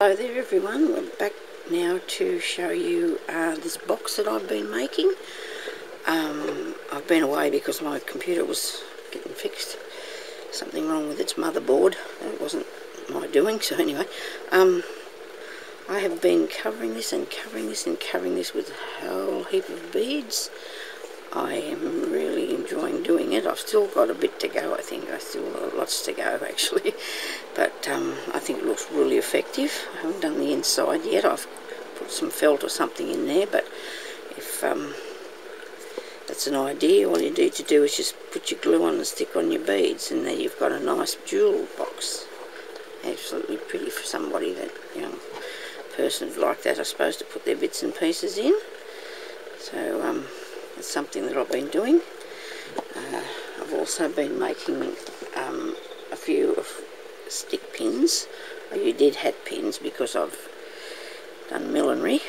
Hello there everyone, we're back now to show you this box that I've been making. I've been away because my computer was getting fixed. Something wrong with its motherboard. It wasn't my doing, so anyway. I have been covering this and covering this and covering this with a whole heap of beads. I am really enjoying doing it. I've still got a bit to go, I think. I still got lots to go actually. But I think it looks really effective. I haven't done the inside yet. I've put some felt or something in there, but if that's an idea, all you need to do is just put your glue on and stick on your beads, and then you've got a nice jewel box. Absolutely pretty for somebody that, you know, person like that, I suppose, to put their bits and pieces in. So that's something that I've been doing. I've also been making a few of stick pins. I did hat pins because I've done millinery.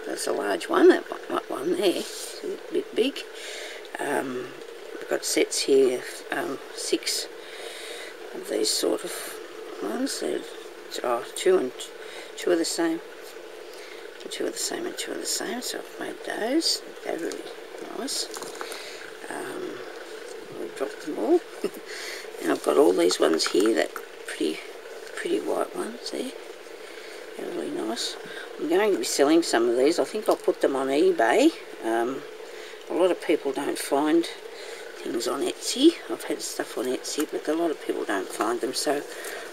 That's a large one, that one there, it's a bit big. I've got sets here, 6 of these sort of ones. Two of the same, and two of the same, and two of the same. So I've made those. They're really nice. We've dropped them all. And I've got all these ones here, that pretty white ones there. They're really nice. I'm going to be selling some of these. I think I'll put them on eBay. A lot of people don't find things on Etsy. I've had stuff on Etsy, but a lot of people don't find them, so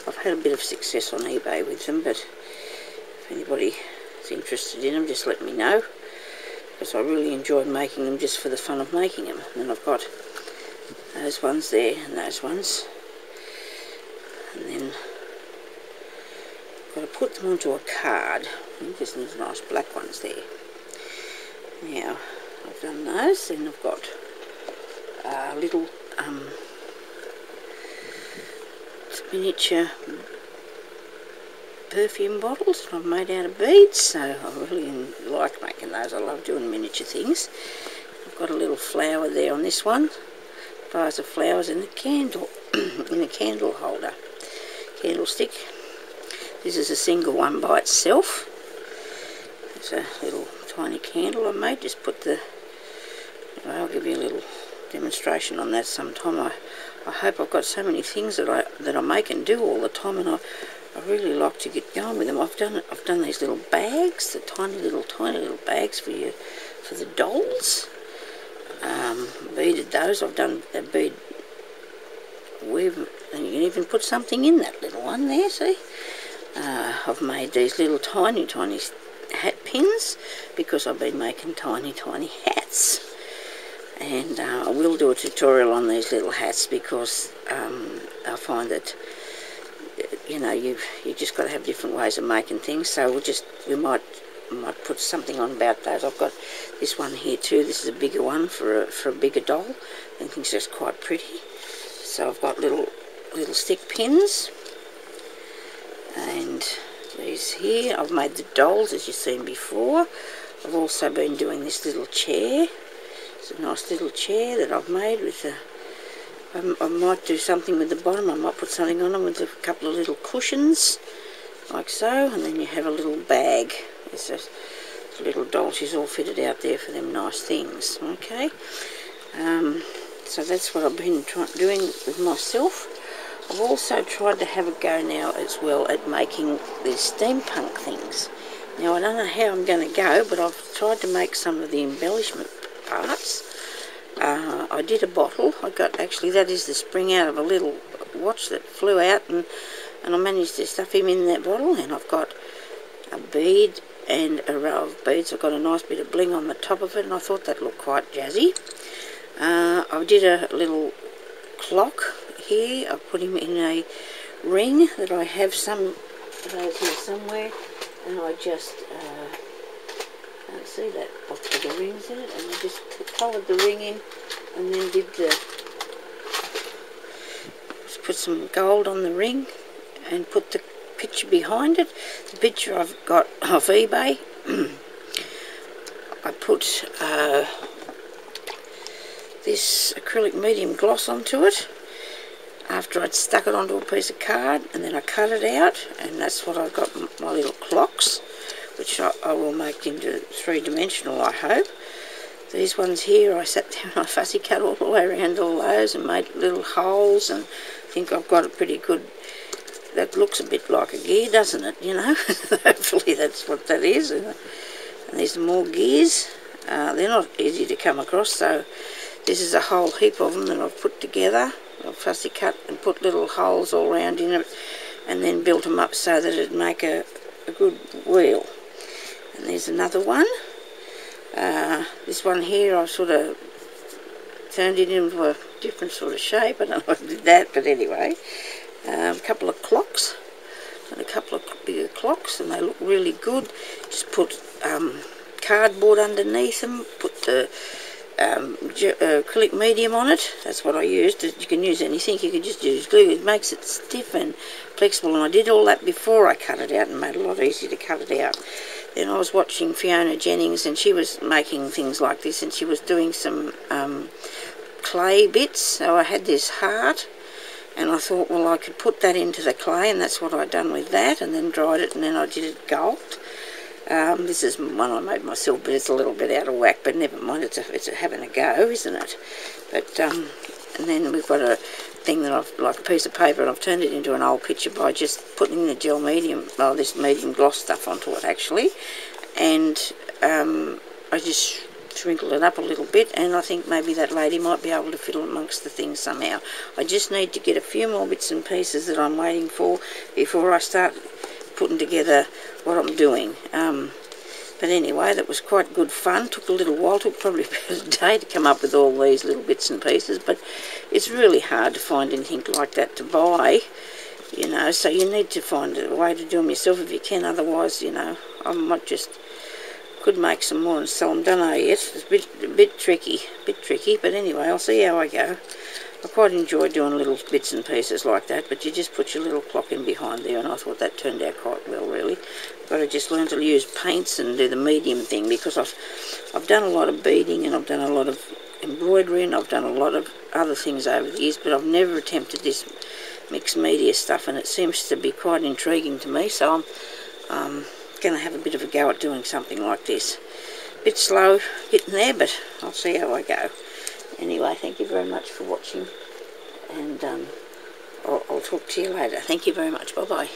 I've had a bit of success on eBay with them. But if anybody is interested in them, just let me know, because I really enjoyed making them just for the fun of making them. And I've got those ones there and those ones, and then I've got to put them onto a card. There's these nice black ones there. Now I've done those, and I've got little miniature perfume bottles that I've made out of beads, so I really like making those. I love doing miniature things. I've got a little flower there on this one, vase of flowers in the candle, in a candle holder, candlestick. This is a single one by itself. It's a little tiny candle I made. Just put the, I'll give you a little demonstration on that sometime. I hope I've got so many things that I make and do all the time, and I really like to get going with them. I've done these little bags, the tiny little bags for the dolls. Beaded those. I've done a bead weave, and you can even put something in that little one there. See, I've made these little tiny hat pins because I've been making tiny hats. And I will do a tutorial on these little hats, because I find that, you know, you just got to have different ways of making things. So we might put something on about those. I've got this one here too. This is a bigger one for a bigger doll. I think it's just quite pretty. So I've got little stick pins, and these here. I've made the dolls, as you've seen before. I've also been doing this little chair. It's a nice little chair that I've made with I might do something with the bottom. I might put something on them with a couple of little cushions, like so, and then you have a little bag. It's a little doll. She's all fitted out there for them nice things. Okay, so that's what I've been doing with myself. I've also tried to have a go now as well at making these steampunk things. Now I don't know how I'm going to go, but I've tried to make some of the embellishment parts. I did a bottle. Actually, that is the spring out of a little watch that flew out, and I managed to stuff him in that bottle. And I've got a bead and a row of beads. I've got a nice bit of bling on the top of it, and I thought that looked quite jazzy. I did a little clock here. I put him in a ring that I have some of those here somewhere, and I just can't see that box with the rings in it, and I just coloured the ring in, and then put some gold on the ring and put the picture behind it. The picture I've got off eBay. I put this acrylic medium gloss onto it. after I'd stuck it onto a piece of card, and then I cut it out, and that's what I've got, my little clocks, which I will make into three-dimensional, I hope. These ones here, I sat down and I fussy cut all the way around all those and made little holes, and I think I've got a pretty good, that looks a bit like a gear, doesn't it, you know? Hopefully that's what that is. And there's more gears. They're not easy to come across, so this is a whole heap of them that I've put together. I've fussy cut and put little holes all around in it, and then built them up so that it'd make a good wheel. And there's another one. This one here I've sort of turned it into a different sort of shape. I don't know if I did that, but anyway. A couple of clocks, and a couple of bigger clocks, and they look really good. Just put cardboard underneath them, put the acrylic medium on it. That's what I used. You can use anything, you can just use glue. It makes it stiff and flexible, and I did all that before I cut it out, and made it a lot easier to cut it out. Then I was watching Fiona Jennings, and she was making things like this, and she was doing some clay bits. So I had this heart, and I thought, well, I could put that into the clay, and that's what I'd done with that, and then dried it, and then I did it gold. This is one I made myself, but it's a little bit out of whack, but never mind, it's having a go, isn't it? But, and then we've got a thing that I've, like a piece of paper, and I've turned it into an old picture by just putting the gel medium, well, this medium gloss stuff onto it, actually. And I just sprinkled it up a little bit, and I think maybe that lady might be able to fiddle amongst the things somehow. I just need to get a few more bits and pieces that I'm waiting for before I start putting together what I'm doing. But anyway, that was quite good fun. Took a little while, took probably about a day to come up with all these little bits and pieces, but it's really hard to find anything like that to buy, you know, so you need to find a way to do them yourself if you can. Otherwise, you know, I might just could make some more and sell them. Don't know yet. It's a bit tricky, but anyway, I'll see how I go. I quite enjoy doing little bits and pieces like that, but you just put your little clock in behind there, and I thought that turned out quite well, really. But I just learned to use paints and do the medium thing, because I've done a lot of beading, and I've done a lot of embroidery, and I've done a lot of other things over the years, but I've never attempted this mixed media stuff, and it seems to be quite intriguing to me, so I'm going to have a bit of a go at doing something like this. A bit slow getting there, but I'll see how I go. Anyway, thank you very much for watching, and I'll talk to you later. Thank you very much. Bye-bye.